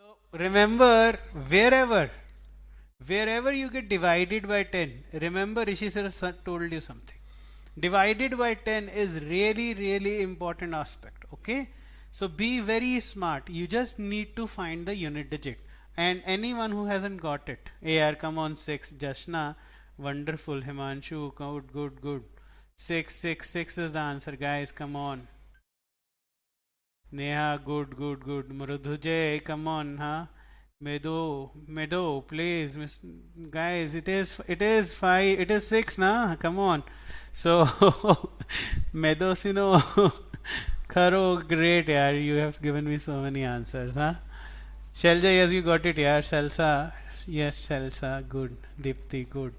So remember, wherever you get divided by 10, remember Rishi sir told you something. Divided by 10 is really important aspect. Okay, so be very smart. You just need to find the unit digit. And anyone who hasn't got it, AR, come on, 6. Jashna, wonderful. Himanshu, good. 6 is the answer, guys. Come on. Neha, good. Mrudhujay, come on, huh? Meadow, please, guys. It is 5. It is 6, nah. Come on. So, Meadows, Kharo, great, yaar. You have given me so many answers, huh? Shelja, yes, you got it, yaar. Shelsa, yes, Shelsa, good. Deepthi, good.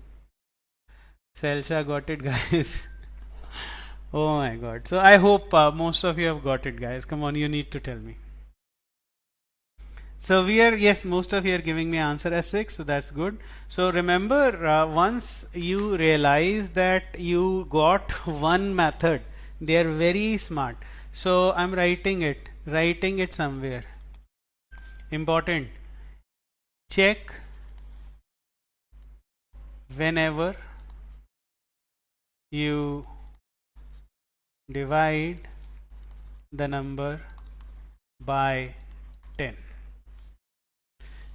Selsha got it, guys. Oh my god. So I hope most of you have got it, guys. Come on, you need to tell me. So we are, yes, most of you are giving me answer as 6, so that's good. So remember, once you realize that you got one method, they are very smart. So I'm writing it somewhere. Important. Check whenever you divide the number by 10.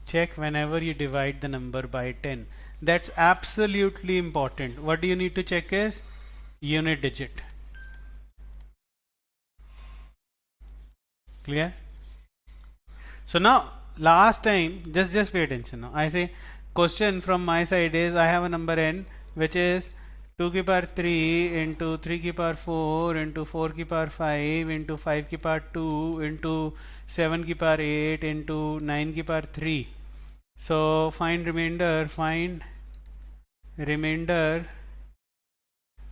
Check whenever you divide the number by 10. That's absolutely important. What do you need to check is unit digit. Clear? So now last time, just pay attention now. I say question from my side is I have a number n which is 2 की power 3 into 3 की power 4 into 4 की power 5 into 5 की power 2 into 7 की power 8 into 9 की power 3. So find remainder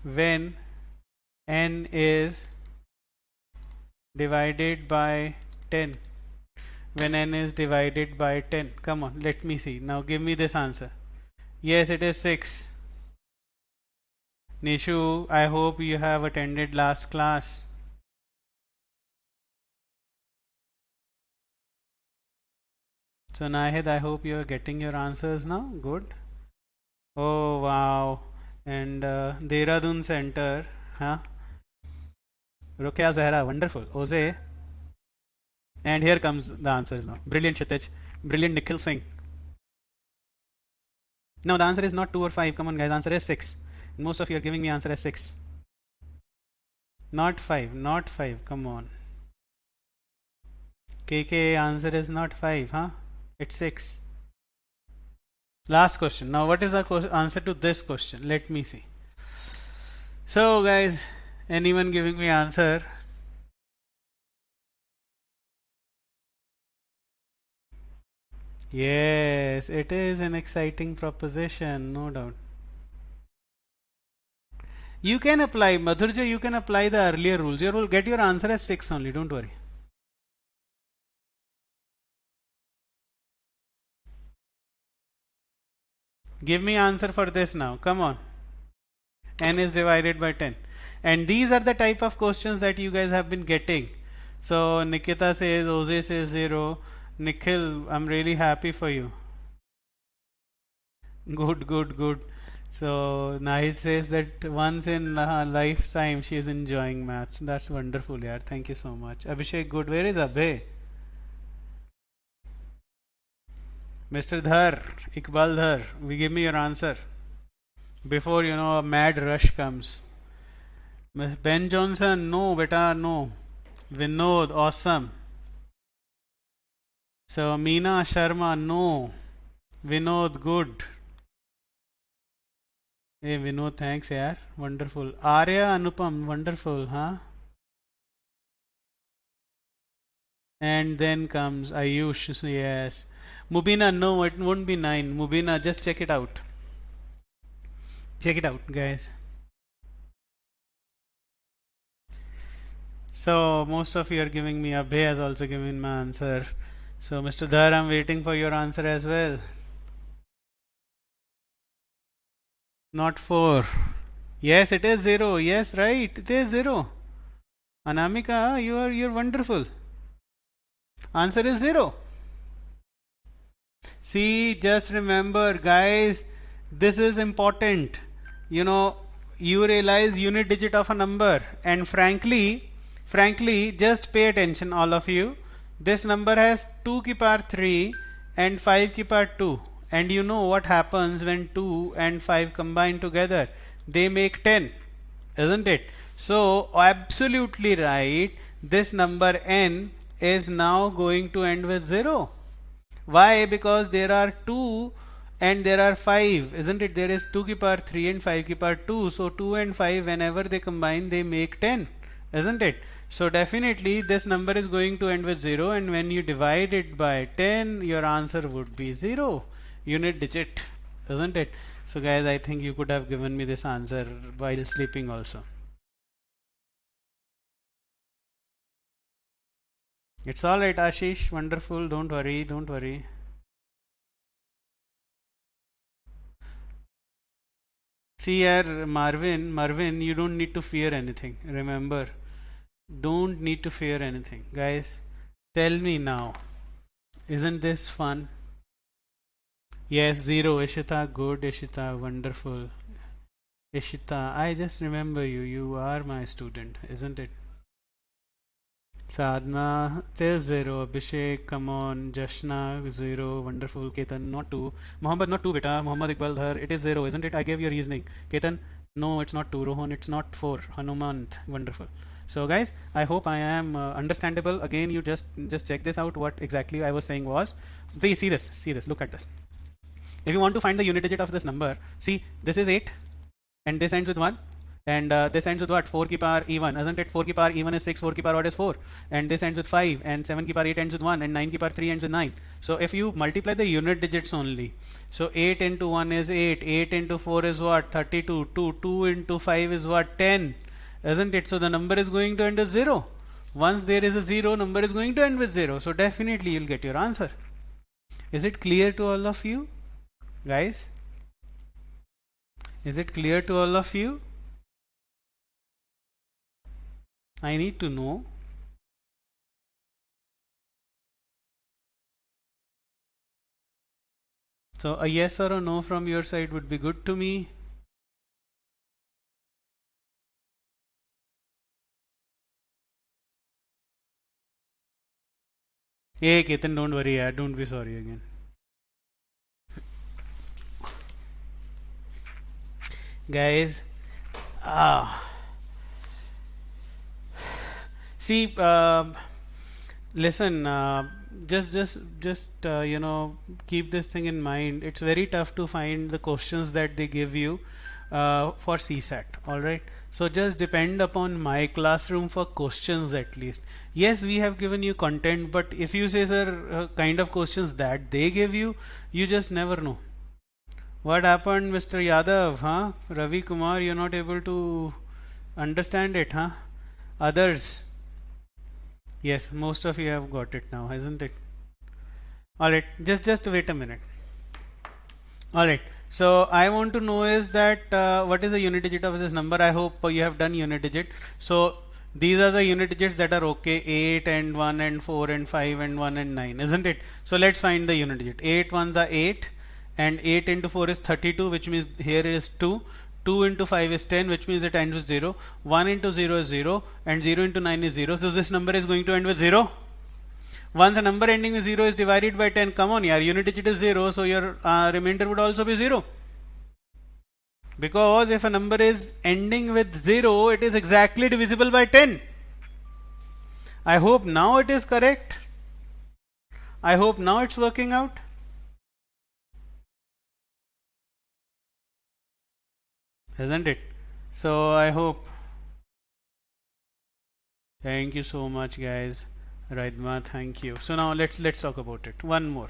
when n is divided by 10. When n is divided by 10. Come on, let me see. Now give me this answer. Yes, it is 6. Nishu, I hope you have attended last class. So Nahid, I hope you are getting your answers now. Good. Oh wow. And Dehradun Center. Huh? Rukia Zahra, wonderful. Jose. And here comes the answers now. Brilliant Kshitij. Brilliant Nikhil Singh. No, the answer is not 2 or 5. Come on, guys. Answer is 6. Most of you are giving me answer as 6. Not 5. Not 5. Come on. KK answer is not 5, huh? It's 6. Last question. Now, what is the answer to this question? Let me see. So, guys, anyone giving me answer? Yes, it is an exciting proposition, no doubt. You can apply, Madhurja, you can apply the earlier rules. You will get your answer as 6 only, don't worry. Give me answer for this now. Come on. N is divided by 10. And these are the type of questions that you guys have been getting. So Nikita says, Jose says 0. Nikhil, I'm really happy for you. Good. So Nahid says that once in a lifetime she is enjoying maths. That's wonderful, yaar. Thank you so much. Abhishek, good. Where is Abhay? Mr. Dhar, Iqbal Dhar, give me your answer before a mad rush comes. Ben Johnson, no, beta, no. Vinod, awesome. So Meena Sharma, no. Vinod, good. Hey Vinod, thanks, yaar. Wonderful. Arya Anupam, wonderful, huh? And then comes Ayush, so yes. Mubina, no, it won't be 9. Mubina, just check it out. Check it out, guys. So most of you are giving me. Abhay has also given my answer. So Mr. Dhar, I'm waiting for your answer as well. Not 4. Yes, it is 0. Yes, right. It is 0. Anamika, you're wonderful. Answer is 0. See, just remember, guys, this is important. You know, you realize unit digit of a number, and frankly, just pay attention, all of you. This number has 2 ki power 3 and 5 ki power 2. And you know what happens when 2 and 5 combine together? They make 10, isn't it? So, absolutely right. This number n is now going to end with 0. Why? Because there are 2 and there are 5, isn't it? There is 2 ki power 3 and 5 ki power 2. So 2 and 5, whenever they combine, they make 10, isn't it? So definitely this number is going to end with 0, and when you divide it by 10, your answer would be 0, unit digit, isn't it? So guys, I think you could have given me this answer while sleeping also. It's all right, Ashish. Wonderful. Don't worry. Don't worry. See here, Marvin, you don't need to fear anything. Remember, don't need to fear anything. Guys, tell me now, isn't this fun? Yes, 0. Ishita, good. Ishita, wonderful. Ishita, I just remember you. You are my student, isn't it? Sadhna says 0. Abhishek, come on. Jashna, 0. Wonderful. Ketan, not 2. Mohammed, not 2, beta. Mohammed Iqbal Dhar, it is 0, isn't it? I gave your reasoning. Ketan, no, it's not 2. Rohan, it's not 4. Hanumant, wonderful. So, guys, I hope I am understandable. Again, you just check this out. What exactly I was saying was, see this, look at this. If you want to find the unit digit of this number, see, this is 8, and this ends with 1. And this ends with what? 4 ki power e1, isn't it? 4 ki power e1 is 6, 4 ki power what is 4, and this ends with 5, and 7 ki power 8 ends with 1, and 9 ki power 3 ends with 9. So if you multiply the unit digits only, so 8 into 1 is 8, 8 into 4 is what? 32, 2 into 5 is what? 10, isn't it? So the number is going to end with 0. Once there is a 0, number is going to end with 0. So definitely you'll get your answer. Is it clear to all of you, guys? Is it clear to all of you? I need to know. So a yes or a no from your side would be good to me. Hey Ketan, don't worry, don't be sorry again. Guys, see, listen, just you know, keep this thing in mind. It's very tough to find the questions that they give you for CSAT. All right, so just depend upon my classroom for questions at least. Yes, we have given you content, but if you say, sir, kind of questions that they give you, you just never know. What happened, Mr. Yadav? Huh? Ravi Kumar, you're not able to understand it, huh? Others. Yes, most of you have got it now, isn't it? Alright, just wait a minute. Alright, so I want to know is that what is the unit digit of this number? I hope you have done unit digit. So these are the unit digits that are okay, 8 and 1 and 4 and 5 and 1 and 9, isn't it? So let's find the unit digit. 8 ones are 8, and 8 into 4 is 32, which means here is 2. 2 into 5 is 10, which means it ends with 0. 1 into 0 is 0, and 0 into 9 is 0. So this number is going to end with 0. Once a number ending with 0 is divided by 10, come on, your unit digit is 0, so your remainder would also be 0. Because if a number is ending with 0, it is exactly divisible by 10. I hope now it is correct. I hope now it's working out. Isn't it? So I hope. Thank you so much, guys. Raidma, thank you. So now let's talk about it. One more.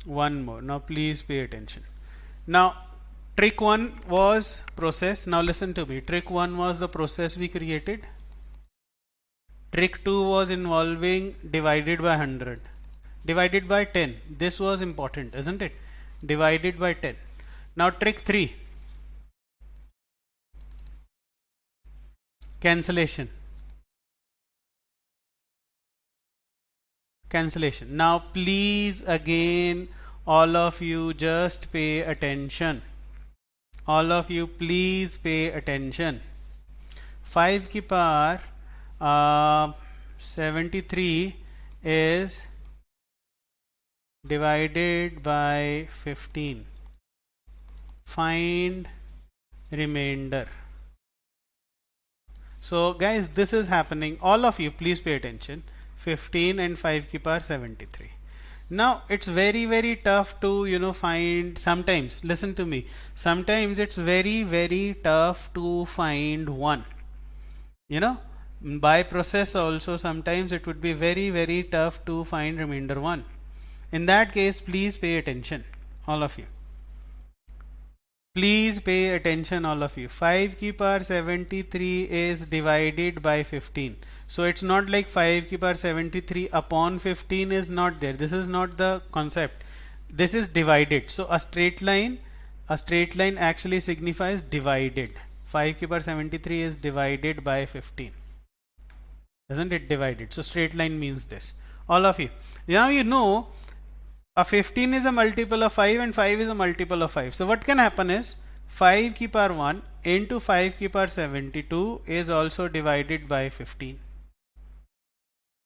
Now please pay attention. Now trick 1 was process. Now listen to me. Trick 1 was the process we created. Trick 2 was involving divided by 100, divided by 10. This was important, isn't it? Divided by 10. Now trick 3, cancellation. Now please again, all of you just pay attention. All of you please pay attention. 5 की power 73 is divided by 15. Find remainder. So guys, this is happening. All of you please pay attention. 15 and 5 की power 73. Now it's very tough to find. Sometimes, listen to me, sometimes it's very tough to find 1. By process also sometimes it would be very tough to find remainder 1. In that case, please pay attention, all of you. Please pay attention, all of you. 5 की power 73 is divided by 15. So it's not like 5 की power 73 upon 15 is not there. This is not the concept. This is divided. So a straight line actually signifies divided. 5 की power 73 is divided by 15. Isn't it divided? So straight line means this. All of you. Now you know a 15 is a multiple of 5 and 5 is a multiple of 5. So what can happen is 5 की power 1 into 5 की power 72 is also divided by 15.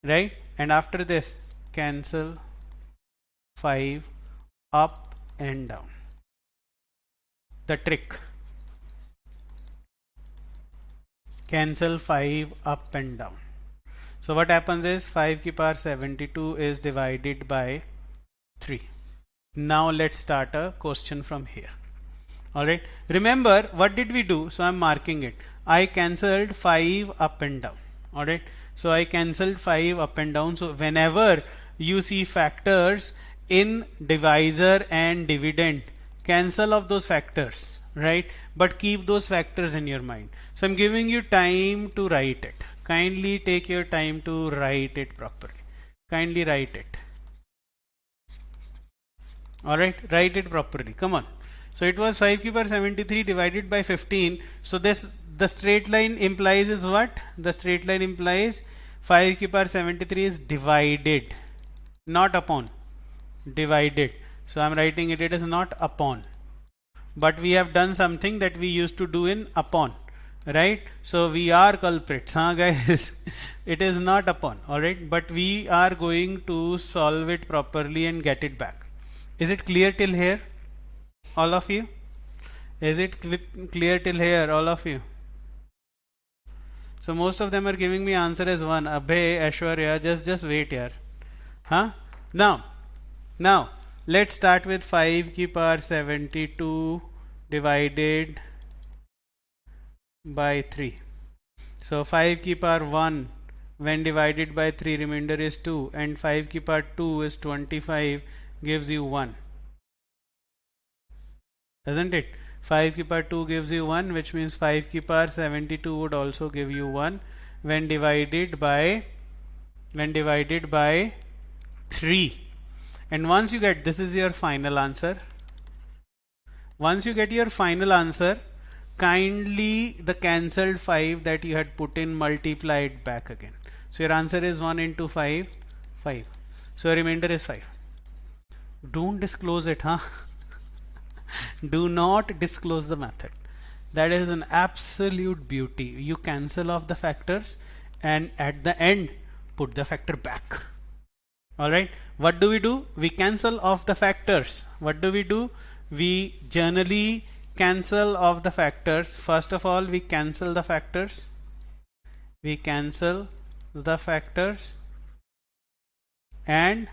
Right? And after this, cancel 5 up and down. The trick. Cancel 5 up and down. So what happens is 5 की power 72 is divided by 3. Now let's start a question from here. Alright. Remember, what did we do? So I'm marking it. I cancelled 5 up and down. Alright. So I cancelled 5 up and down. So whenever you see factors in divisor and dividend, cancel off those factors. Right. But keep those factors in your mind. So I'm giving you time to write it. Kindly take your time to write it properly. Kindly write it. Alright, write it properly. Come on. So it was 5 की power 73 divided by 15. So the straight line implies is what? The straight line implies 5 की power 73 is divided, not upon. Divided. So I'm writing it is not upon. But we have done something that we used to do in upon. Right? So we are culprits, huh guys? It is not upon. Alright, but we are going to solve it properly and get it back. Is it clear till here, all of you? Is it clear till here, all of you? So most of them are giving me answer as 1. Abhay, Ashwarya, just wait here. Huh? Now let's start with 5 की power 72 divided by 3. So 5 की power 1 when divided by 3, remainder is 2, and 5 की power 2 is 25, gives you 1. Isn't it? 5 की power 2 gives you 1, which means 5 की power 72 would also give you 1 when divided by 3. And once you get, this is your final answer. Once you get your final answer, kindly the cancelled 5 that you had put in, multiply it back again. So your answer is 1 into 5, 5. So your remainder is 5. Don't disclose it, huh? Do not disclose the method. That is an absolute beauty. You cancel off the factors and at the end put the factor back. Alright. What do? We cancel off the factors. What do? We generally cancel off the factors. First of all, we cancel the factors. We cancel the factors and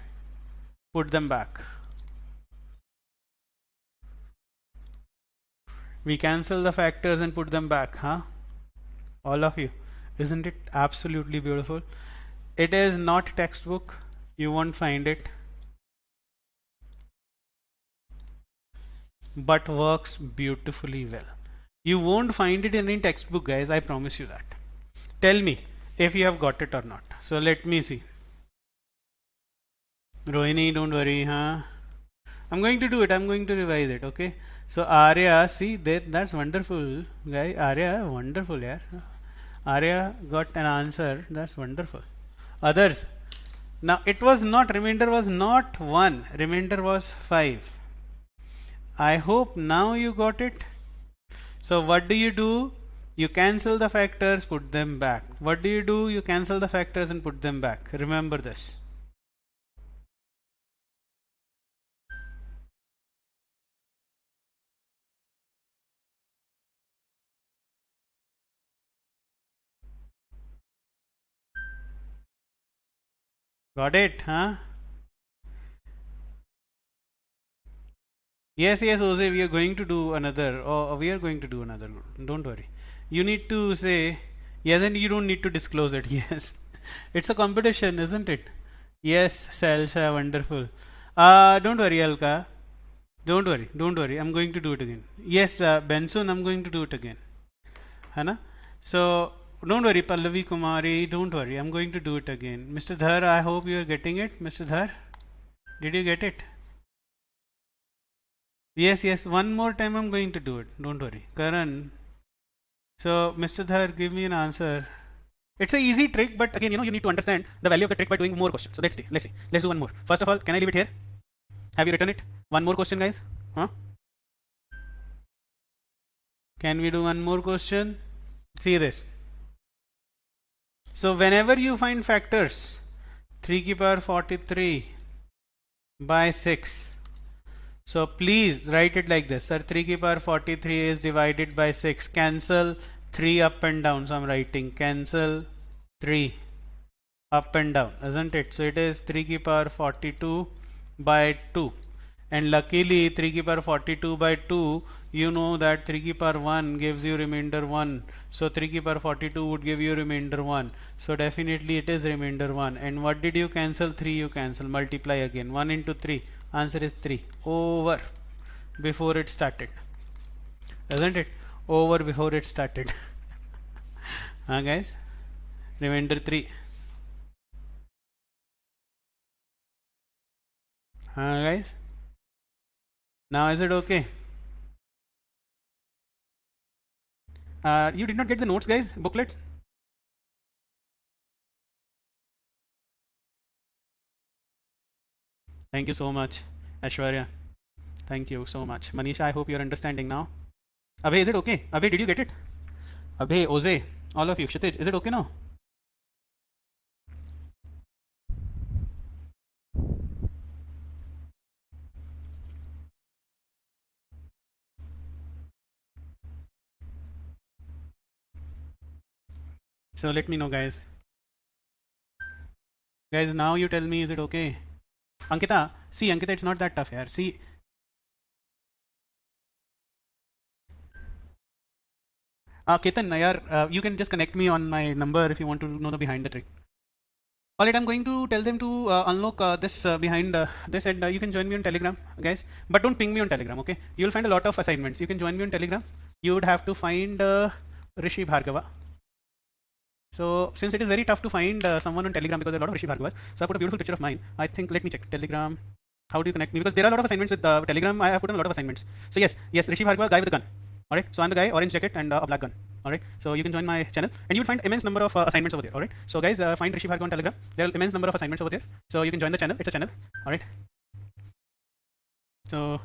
put them back. We cancel the factors and put them back, huh? All of you. Isn't it absolutely beautiful? It is not textbook. You won't find it. But works beautifully well. You won't find it in any textbook, guys. I promise you that. Tell me if you have got it or not. So let me see. Rohini, don't worry, huh? I'm going to do it. I'm going to revise it, okay? So Arya, see that's wonderful, guy. Arya, wonderful, yeah. Arya got an answer. That's wonderful. Others, Now it was not, remainder was not 1, remainder was 5. I hope now you got it. So what do? You cancel the factors, put them back. What do? You cancel the factors and put them back. Remember this. Got it, huh? Yes, yes, Jose, we are going to do another. Oh, we are going to do another. Don't worry. You need to say, yeah, then you don't need to disclose it. Yes. It's a competition, isn't it? Yes, Salsha, wonderful. Don't worry, Alka. Don't worry, don't worry. I'm going to do it again. Yes, Benson, I'm going to do it again. Hana? So, don't worry, Pallavi Kumari, don't worry. I'm going to do it again. Mr. Dhar, I hope you are getting it. Mr. Dhar, did you get it? Yes, yes, one more time I'm going to do it. Don't worry. Karan. So, Mr. Dhar, give me an answer. It's an easy trick, but again, you need to understand the value of the trick by doing more questions. So, let's see. Let's see. Let's do one more. First of all, can I leave it here? Have you written it? One more question, guys. Huh? Can we do one more question? See this. So, whenever you find factors, 3 की power 43 by 6. So please write it like this. Sir, 3 की power 43 is divided by 6. Cancel 3 up and down. So I'm writing cancel 3 up and down, isn't it? So it is 3 की power 42 by 2. And luckily 3 की power 42 by 2, you know that 3 की power 1 gives you remainder 1. So 3 की power 42 would give you remainder 1. So definitely it is remainder 1. And what did you cancel? 3 you cancel. Multiply again. 1 into 3. Answer is 3. Over before it started. Isn't it? Over before it started. Huh, guys? Remainder 3. Huh, guys? Now is it okay? You did not get the notes, guys? Booklets? Thank you so much, Ashwarya. Thank you so much. Manisha, I hope you're understanding now. Abhay, is it okay? Abhay, did you get it? Abhay, Oze, all of you. Kshitij, is it okay now? So let me know, guys. Guys, now you tell me, is it okay? Ankita, see, Ankita, it's not that tough here. See, Ketan, you can just connect me on my number if you want to know the behind the trick. Alright, I'm going to tell them to unlock this behind this, and you can join me on Telegram, guys. But don't ping me on Telegram, okay? You'll find a lot of assignments. You can join me on Telegram. You would have to find Rishi Bhargava. So since it is very tough to find someone on Telegram because there are a lot of Rishi Bhargavas, so I put a beautiful picture of mine. I think, let me check Telegram. How do you connect me? Because there are a lot of assignments with Telegram. I have put on a lot of assignments. So yes, Rishi Bhargava, guy with a gun. Alright, so I'm the guy, orange jacket and a black gun. Alright, so you can join my channel and you will find immense number of assignments over there. Alright, so guys, find Rishi Bhargava on Telegram. There are immense number of assignments over there. So you can join the channel. It's a channel. Alright. So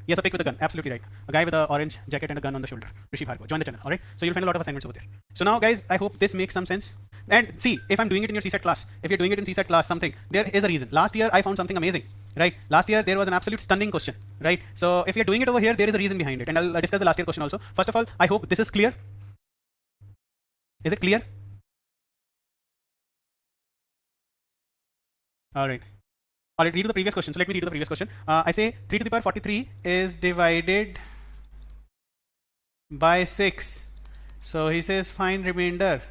yes, a pic with a gun. Absolutely right. A guy with an orange jacket and a gun on the shoulder. Rishi Bhargava. Join the channel. Alright. So you'll find a lot of assignments over there. So now, guys, I hope this makes some sense. And see, if I'm doing it in your CSAT class, if you're doing it in CSAT class, something, there is a reason. Last year, I found something amazing. Right? Last year, there was an absolute stunning question. Right? So if you're doing it over here, there is a reason behind it. And I'll discuss the last year question also. First of all, I hope this is clear. Is it clear? Alright. Alright, read to the previous question. So let me read to the previous question. I say 3 to the power 43 is divided by 6. So he says find remainder.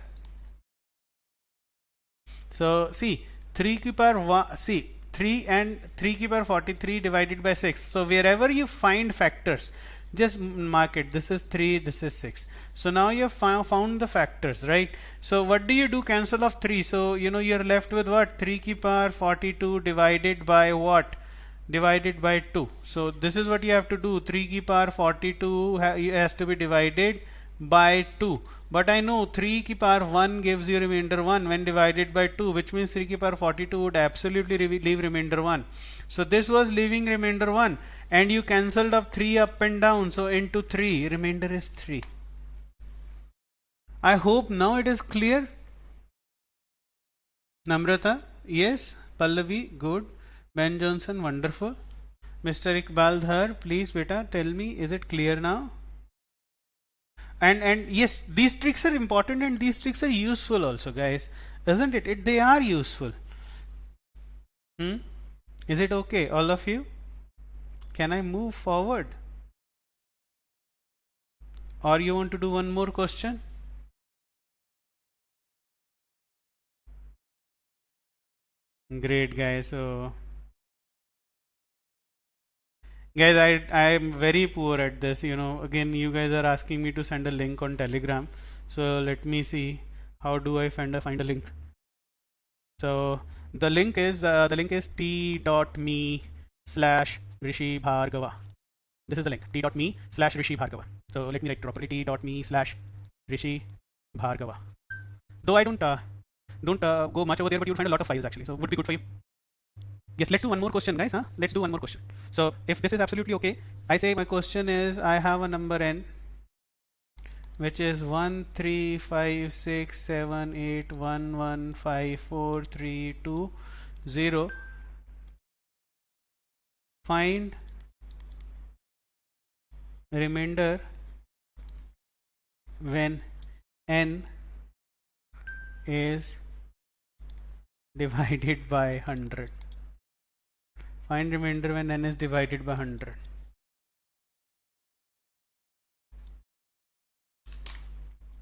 So see 3 की power 1, see 3 and 3 की power 43 divided by 6. So wherever you find factors, just mark it. This is 3, this is 6. So now you have found the factors, right? So what do you do? Cancel of 3. So you know you're left with what? 3 की power 42 divided by what? Divided by 2. So this is what you have to do. 3 की power 42 has to be divided by 2. But I know 3 की power 1 gives you remainder 1 when divided by 2, which means 3 की power 42 would absolutely leave remainder 1. So this was leaving remainder 1, and you cancelled off 3 up and down, so into 3 remainder is 3. I hope now it is clear. Namrata, yes. Pallavi, good. Ben Johnson, wonderful. Mr. Iqbal Dhar, please beta tell me, is it clear now? And yes, these tricks are important and these tricks are useful also, guys, isn't it? They are useful. Is it okay, all of you? Can I move forward, or you want to do one more question? Great, guys. So guys, I am very poor at this, again you guys are asking me to send a link on Telegram, so let me see how do I find a link. So the link is t.me slash Rishi Bhargava. This is the link, t.me slash Rishi Bhargava. So let me write properly, t.me slash Rishi Bhargava. Though I don't go much over there, but you'll find a lot of files actually, so would be good for you. Yes, let's do one more question, guys. Let's do one more question. So if this is absolutely okay, I say my question is, I have a number n which is 1 3 5 6 7 8 1 1 5 4 3 2 0. Find remainder when n is divided by 100. Find remainder when n is divided by 100.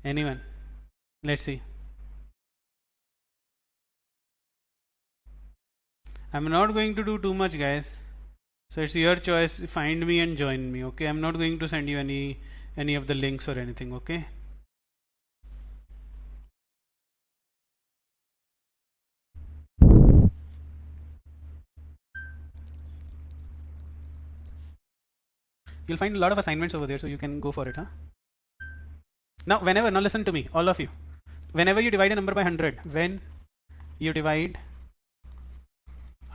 Anyone? Let's see. I'm not going to do too much, guys, so it's your choice. Find me and join me, okay? I'm not going to send you any of the links or anything, okay? You'll find a lot of assignments over there, so you can go for it. Now listen to me, all of you. Whenever you divide a number by 100, when you divide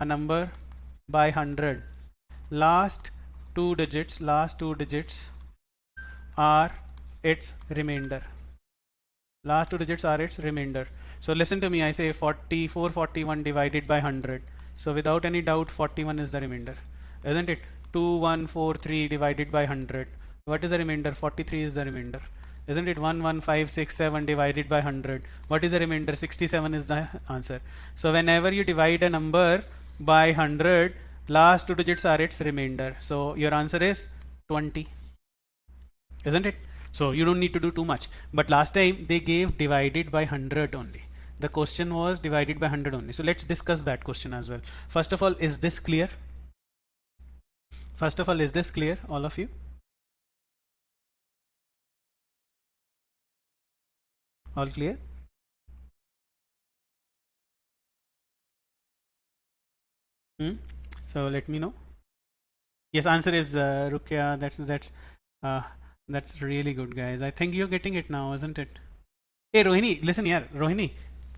a number by 100, last two digits are its remainder. Last two digits are its remainder. So listen to me, I say 441 divided by 100. So without any doubt, 41 is the remainder, isn't it? 2143 divided by 100. What is the remainder? 43 is the remainder, isn't it? 11567 divided by 100. What is the remainder? 67 is the answer. So whenever you divide a number by 100, last two digits are its remainder. So your answer is 20, isn't it? So you don't need to do too much. But last time they gave divided by 100 only. The question was divided by 100 only. So let's discuss that question as well. First of all, is this clear? First of all, is this clear, all of you? All clear? So let me know. Yes, answer is Rukia. That's really good, guys. I think you're getting it now, isn't it? Hey Rohini, listen here. Rohini,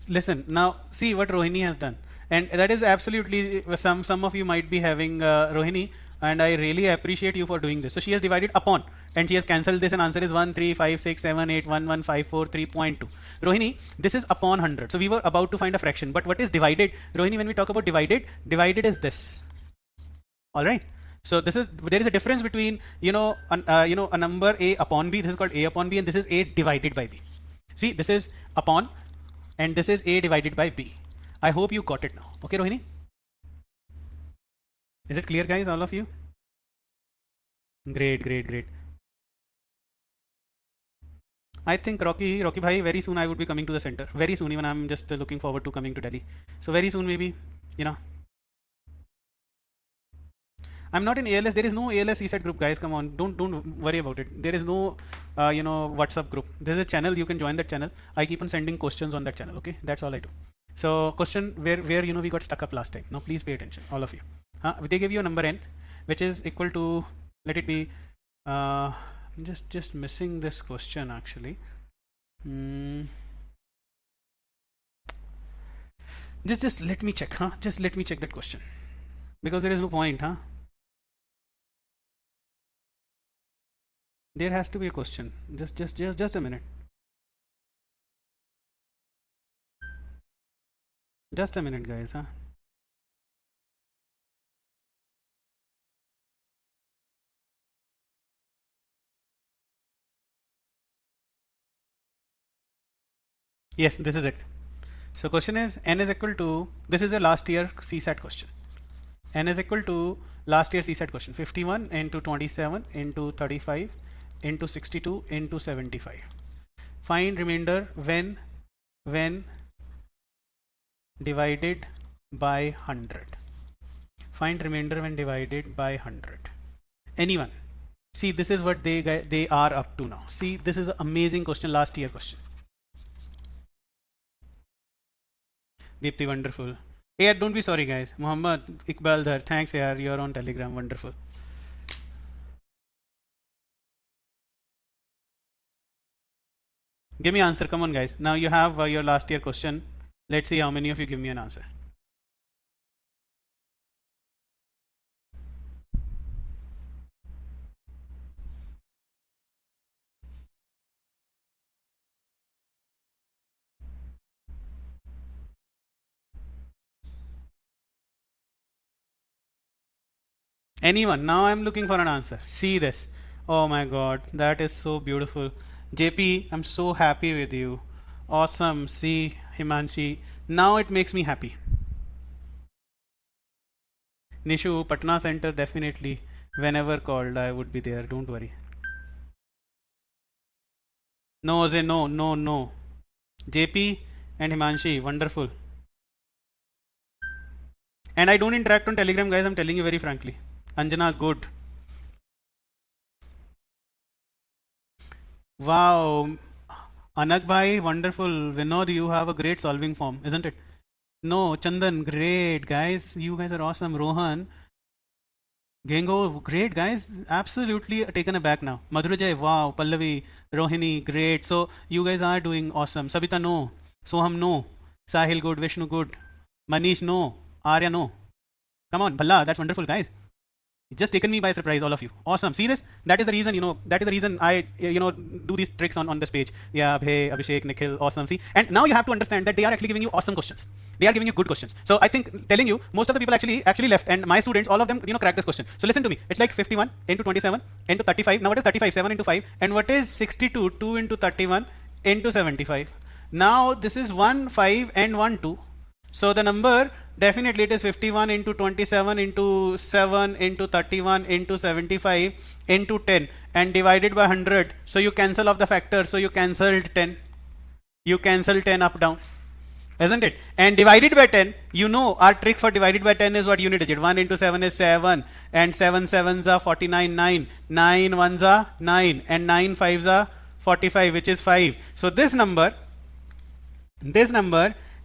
listen. Now see what Rohini has done. And that is absolutely, some of you might be having Rohini, and I really appreciate you for doing this. So she has divided upon, and she has cancelled this, and answer is 1 3 5 6 7 8 1 1 5 4 3.2. Rohini, this is upon 100. So we were about to find a fraction, but what is divided? Rohini, when we talk about divided is this. All right. So there is a difference between a number a upon b. This is called a upon b, and this is a divided by b. See, this is upon, and this is a divided by b. I hope you got it now. Okay, Rohini? Is it clear, guys, all of you? Great, great, great. I think Rocky bhai, very soon I would be coming to the center. Very soon, even I'm just looking forward to coming to Delhi. So very soon, maybe, I'm not in ALS. There is no ALS ESET group, guys. Come on, don't worry about it. There is no WhatsApp group. There's a channel. You can join that channel. I keep on sending questions on that channel. Okay, that's all I do. So question where we got stuck up last time. Now please pay attention, all of you. They give you a number n, which is equal to, let it be. I'm just missing this question actually. Hmm. Just let me check, huh? Just let me check that question because there is no point, huh? There has to be a question. Just a minute. Just a minute, guys, huh? Yes, this is it. So question is n is equal to, this is a last year CSAT question. N is equal to last year CSAT question, 51 into 27 into 35 into 62 into 75. Find remainder when divided by 100. Find remainder when divided by 100. Anyone? See, this is what they are up to now. See, this is an amazing question, last year question. Deepthi, wonderful. Hey, don't be sorry, guys. Muhammad Iqbal Dhar, thanks, yaar. You're on Telegram, wonderful. Give me answer. Come on, guys. Now you have your last year question. Let's see how many of you give me an answer. Anyone? Now I'm looking for an answer. See this. Oh my god, that is so beautiful. JP, I'm so happy with you. Awesome. See, Himanshi. Now it makes me happy. Nishu, Patna Center, definitely. Whenever called, I would be there. Don't worry. No, Jose, no, no, no. JP and Himanshi, wonderful. And I don't interact on Telegram, guys. I'm telling you very frankly. Anjana, good. Wow. Anak bhai, wonderful. Vinod, you have a great solving form, isn't it? No, Chandan, great, guys. You guys are awesome. Rohan, Gengo, great, guys. Absolutely taken aback now. Madhurajay, wow. Pallavi, Rohini, great. So you guys are doing awesome. Sabita, no. Soham, no. Sahil, good. Vishnu, good. Manish, no. Arya, no. Come on, Bhalla, that's wonderful, guys. It's just taken me by surprise, all of you. Awesome. See this? That is the reason, that is the reason I, do these tricks on this page. Yeah, Abhay, Abhishek, Nikhil, awesome. See? And now you have to understand that they are actually giving you awesome questions. They are giving you good questions. So I think telling you, most of the people actually left, and my students, all of them, cracked this question. So listen to me. It's like 51 into 27 into 35. Now what is 35? 7 into 5. And what is 62? 2 into 31 into 75. Now this is 1, 5 and 1, 2. So the number, definitely it is 51 into 27 into 7 into 31 into 75 into 10 and divided by 100. So you cancel off the factor. So you cancelled 10. You cancel 10 up down. Isn't it? And divided by 10, our trick for divided by 10 is what unit digit. 1 into 7 is 7 and 7 sevens are 49, 9. 9 ones are 9 and 9 fives are 45, which is 5. So this number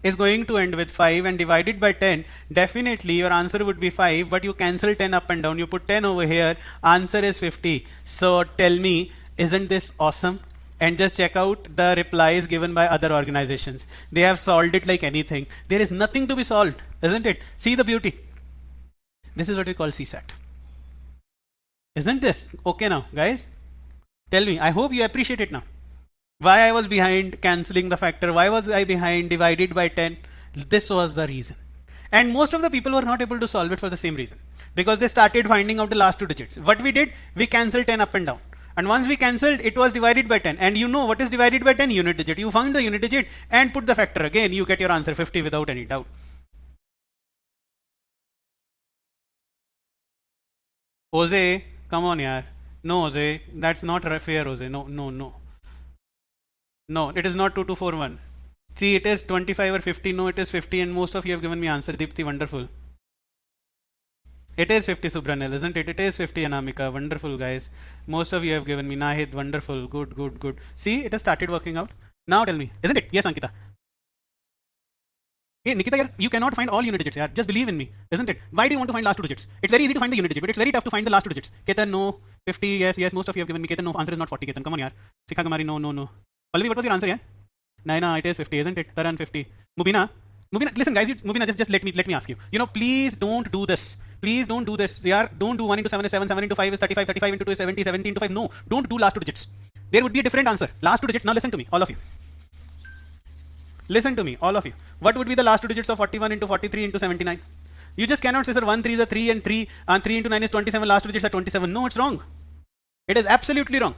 is going to end with 5 and divided by 10, definitely your answer would be 5, but you cancel 10 up and down, you put 10 over here, answer is 50. So tell me, isn't this awesome? And just check out the replies given by other organizations. They have solved it like anything. There is nothing to be solved, isn't it? See the beauty. This is what we call CSAT. Isn't this okay now, guys? Tell me, I hope you appreciate it now. Why I was behind cancelling the factor, why was I behind divided by 10? This was the reason. And most of the people were not able to solve it for the same reason, because they started finding out the last two digits. What we did, we cancelled 10 up and down. And once we cancelled, it was divided by 10. And you know what is divided by 10? Unit digit. You found the unit digit and put the factor again. You get your answer 50 without any doubt. Jose, come on, yaar. No, Jose, that's not fair, Jose. No, no, no. No, it is not 2241. See, it is 25 or 50. No, it is 50, and most of you have given me answer. Deepthi, wonderful. It is 50, Subranil, isn't it? It is 50, Anamika. Wonderful, guys. Most of you have given me. Nahid, wonderful. Good, good, good. See, it has started working out. Now tell me, isn't it? Yes, Ankita. Hey, Nikita, you cannot find all unit digits. Yaar. Just believe in me, isn't it? Why do you want to find last two digits? It's very easy to find the unit digit, but it's very tough to find the last two digits. Ketan, no. 50, yes, yes. Most of you have given me. Ketan, no. Answer is not 40. Ketan, come on, yaar. Sikha Kumari, no, no, no. Pallavi, what was your answer? Yeah, Naina, it is 50, isn't it? Taran 50. Mubina, listen, guys. Mubina, just let me ask you. Please don't do this. Please don't do this. Yeah, don't do 1 into 7 is 7, 7 into 5 is 35, 35 into 2 is 70, 70 into 5. No, don't do last two digits. There would be a different answer. Last two digits. Now listen to me, all of you. Listen to me, all of you. What would be the last two digits of 41 into 43 into 79? You just cannot say, sir, 1 3 is a 3 and 3 into 9 is 27. Last two digits are 27. No, it's wrong. It is absolutely wrong.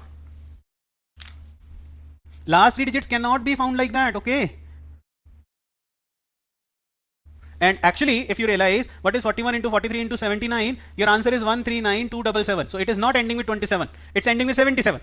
Last three digits cannot be found like that, okay? And actually, if you realize what is 41 into 43 into 79, your answer is 139277. So it is not ending with 27. It's ending with 77.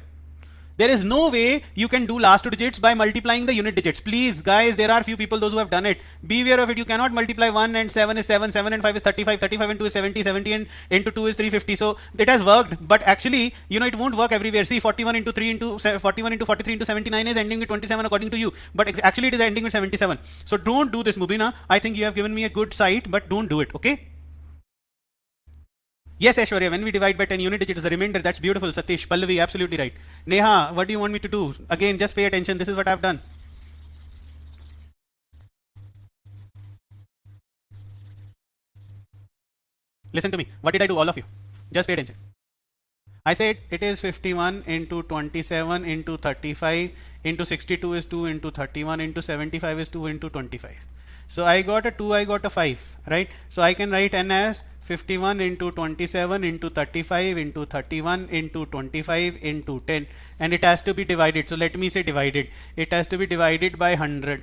There is no way you can do last two digits by multiplying the unit digits. Please, guys, there are few people those who have done it. Be aware of it. You cannot multiply 1 and 7 is 7, 7 and 5 is 35, 35 and 2 is 70, 70 and into 2 is 350. So it has worked, but actually, it won't work everywhere. See, 41 into 3 into 41 into 43 into 79 is ending with 27 according to you, but actually it is ending with 77. So don't do this, Mubina. I think you have given me a good sight, but don't do it, okay? Yes, Aishwarya, when we divide by 10 unit digit is a remainder. That's beautiful. Satish, Pallavi, absolutely right. Neha, what do you want me to do? Again, just pay attention. This is what I've done. Listen to me. What did I do, all of you? Just pay attention. I said it is 51 into 27 into 35 into 62 is 2 into 31 into 75 is 2 into 25. So I got a 2, I got a 5, right? So I can write n as 51 into 27 into 35 into 31 into 25 into 10, and it has to be divided. So let me say divided. It has to be divided by 100,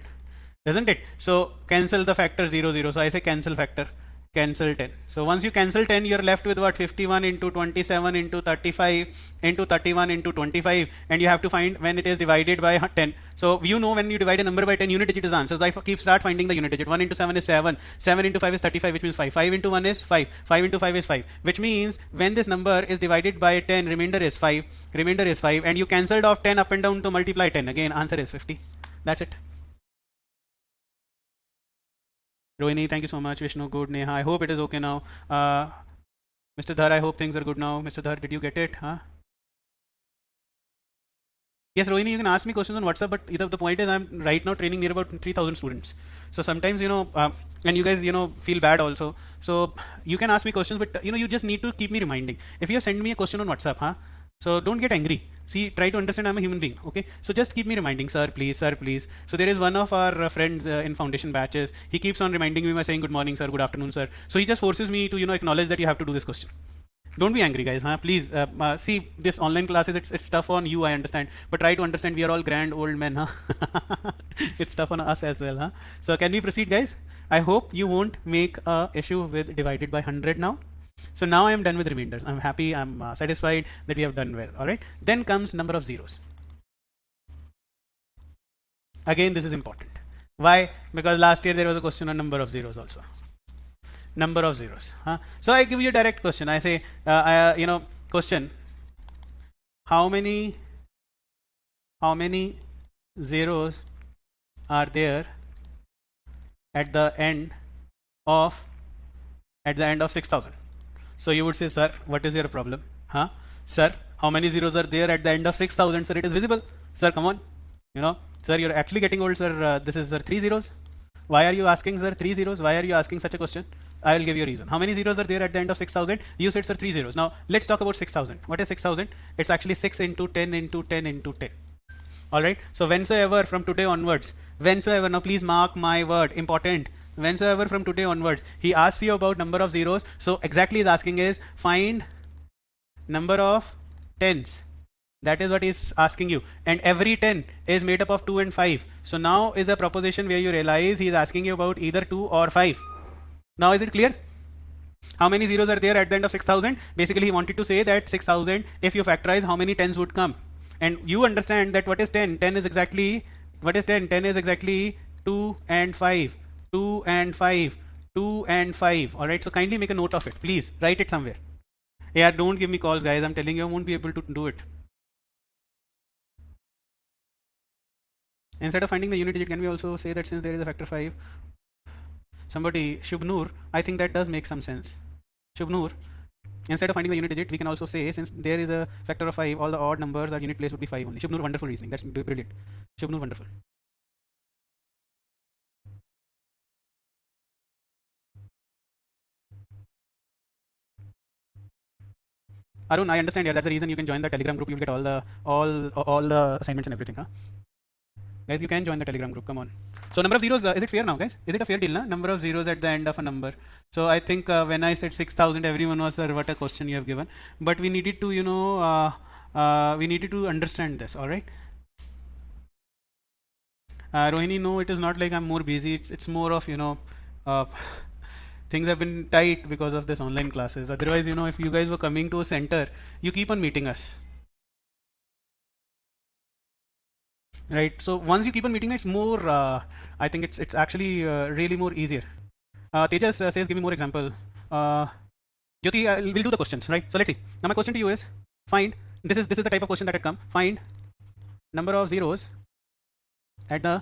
isn't it? So cancel the factor 0, 0. So I say cancel factor. Cancel 10. So once you cancel 10, you're left with what? 51 into 27 into 35 into 31 into 25, and you have to find when it is divided by 10. So when you divide a number by 10, unit digit is the answer. So I start finding the unit digit. 1 into 7 is 7, 7 into 5 is 35, which means 5, 5 into 1 is 5, 5 into 5 is 5, which means when this number is divided by 10, remainder is 5, and you cancelled off 10 up and down to multiply 10. Again, answer is 50. That's it. Rohini, thank you so much. Vishnu, good. Neha, I hope it is okay now. Mr. Dhar, I hope things are good now. Mr. Dhar, did you get it? Huh? Yes, Rohini, you can ask me questions on WhatsApp, but the point is I'm right now training near about 3,000 students. So sometimes, and you guys, feel bad also. So you can ask me questions, but, you just need to keep me reminding. If you send me a question on WhatsApp, so don't get angry. See, try to understand I'm a human being, okay? So just keep me reminding, sir, please, sir, please. So there is one of our friends in foundation batches. He keeps on reminding me by saying good morning, sir, good afternoon, sir. So he just forces me to, acknowledge that you have to do this question. Don't be angry, guys. Please, see, this online classes, it's tough on you, I understand. But try to understand we are all grand old men, It's tough on us as well, So can we proceed, guys? I hope you won't make a issue with divided by 100 now. So now I am done with remainders. I'm happy, I'm satisfied that we have done well. Alright. Then comes number of zeros. Again, this is important. Why? Because last year there was a question on number of zeros also. Number of zeros. So I give you a direct question. I say, question. How many zeros are there at the end of 6,000? So you would say, sir, what is your problem? Sir, how many zeros are there at the end of 6,000? Sir, it is visible. Sir, come on. Sir, you're actually getting old, sir. This is, sir, 3 zeros. Why are you asking, sir, 3 zeros? Why are you asking such a question? I will give you a reason. How many zeros are there at the end of 6,000? You said, sir, 3 zeros. Now, let's talk about 6,000. What is 6,000? It's actually 6 into 10 into 10 into 10. Alright. So, whensoever from today onwards, now please mark my word, important. Whensoever from today onwards, he asks you about number of zeros. So, exactly he's asking is find number of tens. That is what he's asking you. And every 10 is made up of 2 and 5. So, now is a proposition where you realize he's asking you about either 2 or 5. Now is it clear? How many zeros are there at the end of 6,000? Basically, he wanted to say that 6,000, if you factorize, how many tens would come? And you understand that what is 10? 10 is exactly, what is 10? 10 is exactly 2 and 5, 2 and 5, 2 and 5. Alright, so kindly make a note of it. Please, write it somewhere. Yeah, don't give me calls, guys. I'm telling you, I won't be able to do it. Instead of finding the unit digit, can we also say that since there is a factor 5, somebody, Shubhnur, I think that does make some sense. Shubhnur, Instead of finding the unit digit, we can also say, since there is a factor of 5, all the odd numbers, our unit place would be 5 only. Shubhnur, wonderful reasoning. That's brilliant. Shubhnur, wonderful. Arun, I understand. Yeah, that's the reason you can join the Telegram group. You'll get all the assignments and everything. Huh? Guys, you can join the Telegram group. Come on. So number of zeros, is it fair now, guys? Is it a fair deal? Na? Number of zeros at the end of a number. So I think when I said 6,000, everyone was, sir, what a question you have given. But we needed to, we needed to understand this. All right. Rohini, no, it is not like I'm more busy. It's more of, things have been tight because of this online classes. Otherwise, if you guys were coming to a center, you keep on meeting us. Right, so once you keep on meeting, it's more, I think it's actually really more easier. Tejas says, give me more example. Jyoti, we'll do the questions, right? So let's see. Now my question to you is, find, this is the type of question that had come, find number of zeros at the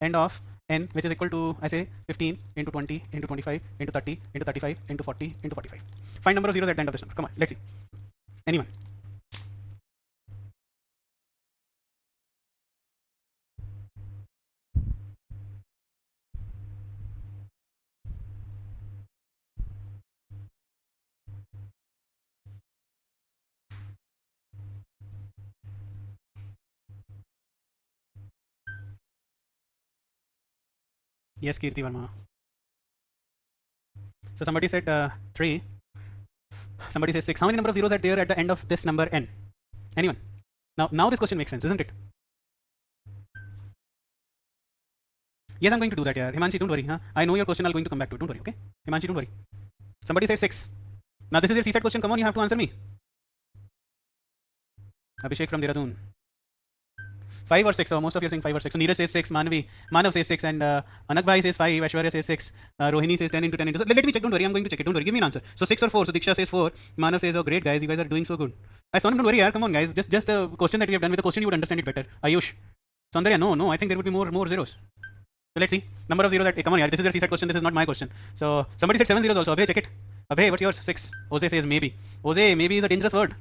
end of n, which is equal to, I say, 15 into 20 into 25 into 30 into 35 into 40 into 45. Find number of zeros at the end of this number. Come on, let's see. Anyone? Yes, Kirti Verma. So somebody said 3. Somebody says 6. How many number of zeros are there at the end of this number n? Anyone? Now this question makes sense, isn't it? Yes, I'm going to do that, yeah. Himanshi, don't worry. Huh? I know your question. I'm going to come back to it. Don't worry, okay? Himanshi, don't worry. Somebody said 6. Now this is your CSAT question. Come on, you have to answer me. Abhishek from Dehradun. 5 or 6. So most of you are saying 5 or 6. So Neeraj says 6. Manav says 6. And Anak Bhai says 5. Aishwarya says 6. Rohini says 10 into 10 into. So let me check. Don't worry. I'm going to check it. Don't worry. Give me an answer. So 6 or 4. So Diksha says 4. Manav says, oh great guys. You guys are doing so good. I saw him. Don't worry, yaar. Come on guys. Just a question that we have done with a question you would understand it better. Ayush. Saundarya, no. I think there would be more zeros. So let's see. Number of zeros that. Hey, come on, yaar. This is your CSAT question. This is not my question. So somebody said 7 zeros also. Abhay, check it. Abhay, what's yours? 6. Jose says maybe. Jose, maybe is a dangerous word.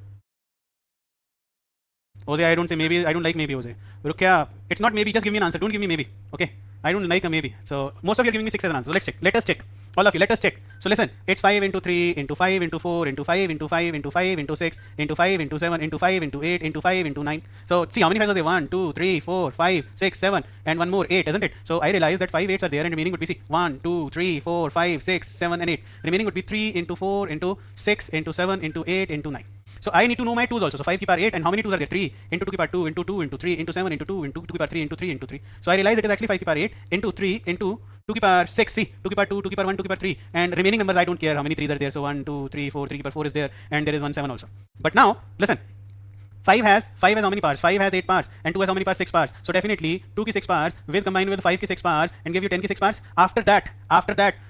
Jose, I don't say maybe. I don't like maybe, Jose. Rukya, it's not maybe. Just give me an answer. Don't give me maybe. Okay. I don't like a maybe. So most of you are giving me 6 as an answer. So let's check. Let us check. All of you, let us check. So listen. It's 5 into 3 into 5 into 4 into 5 into 5 into 5 into 6 into 5 into 7 into 5 into 8 into 5 into 9. So see how many 5s are there? 1, 2, 3, 4, 5, 6, 7, and one more 8, isn't it? So I realize that 5 8s are there, and remaining would be see 1, 2, 3, 4, 5, 6, 7, and 8. Remaining would be 3 into 4 into 6 into 7 into 8 into 9. So I need to know my 2s also. So 5 to the power 8, and how many 2s are there? 3 into 2 to the power 2 into 2 into 3 into 7 into 2 into 2 to the power 3 into 3 into 3. So I realize it is actually 5 to the power 8 into 3 into 2 to the power 6. See, 2 to the power 2, 2 to the power 1, 2 to the power 3, and remaining numbers I don't care how many 3s are there. So 1, 2, 3, 4, 3 to the power 4 is there, and there is 1 7 also. But now listen. 5 has how many parts? 5 has 8 parts, and 2 has how many parts? 6 parts. So definitely 2 ki 6 parts will combine with 5 ki 6 parts and give you 10 ki 6 parts. After that,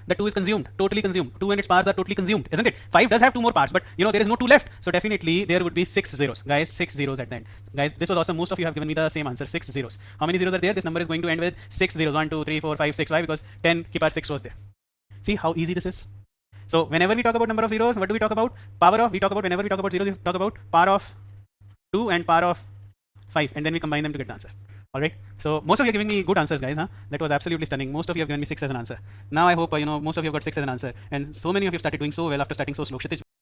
the 2 is consumed, totally consumed. 2 and its parts are totally consumed, isn't it? 5 does have 2 more parts, but there is no 2 left. So definitely there would be 6 zeros, guys. 6 zeros at the end, guys. This was awesome. Most of you have given me the same answer. 6 zeros. How many zeros are there? This number is going to end with 6 zeros. 1, 2, 3, 4, 5, 6. Why? Because 10 ki power 6 was there. See how easy this is. So whenever we talk about number of zeros, what do we talk about? Power of. We talk about whenever we talk about zeros, we talk about power of 2 and power of 5, and then we combine them to get the answer. Alright, so most of you are giving me good answers, guys. That was absolutely stunning. Most of you have given me 6 as an answer. Now I hope most of you have got 6 as an answer, and so many of you started doing so well after starting so slow. Kshitij,